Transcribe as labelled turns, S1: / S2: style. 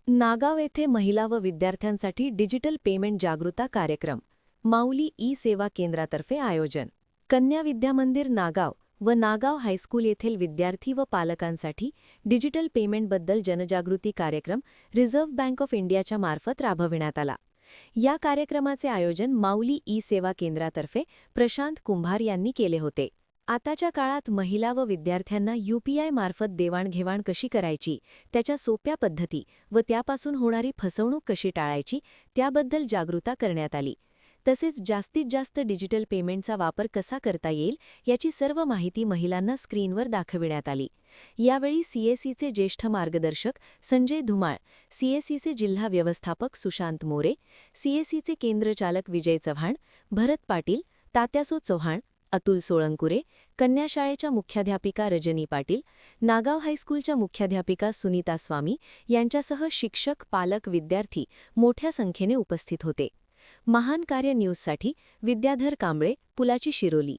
S1: नागाव येथे महिला व विद्यार्थ्यांसाठी डिजिटल पेमेंट जागृता कार्यक्रम माऊली ई-सेवा केंद्रातर्फे आयोजन. कन्या विद्यामंदिर नागाव व नागाव हायस्कूल येथील विद्यार्थी व पालकांसाठी डिजिटल पेमेंटबद्दल जनजागृती कार्यक्रम रिझर्व्ह बँक ऑफ इंडियाच्या मार्फत राबविण्यात आला. या कार्यक्रमाचे आयोजन माऊली ई-सेवा केंद्रातर्फे प्रशांत कुंभार यांनी केले होते. आताच्या काळात महिला व विद्यार्थ्यांना यूपीआय मार्फत देवाणघेवाण कशी करायची, त्याच्या सोप्या पद्धती व त्यापासून होणारी फसवणूक कशी टाळायची त्याबद्दल जागृती करण्यात आली. तसेच जास्तीत जास्त डिजिटल पेमेंटचा वापर कसा करता येईल याची सर्व माहिती महिलांना स्क्रीनवर दाखविण्यात आली. यावेळी सीएससीचे ज्येष्ठ मार्गदर्शक संजय धुमाळ, सीएससीचे जिल्हा व्यवस्थापक सुशांत मोरे, सीएससीचे केंद्रचालक विजय चव्हाण, भरत पाटील, तात्यासो चव्हाण, अतुल सोळंकुरे, कन्या शाळेच्या मुख्याध्यापिका रजनी पाटील, नागाव हायस्कूलच्या मुख्याध्यापिका सुनीता स्वामी यांच्यासह शिक्षक, पालक, विद्यार्थी मोठ्या संख्येने उपस्थित होते. महान कार्य न्यूजसाठी विद्याधर कांबळे, पुलाची शिरोली.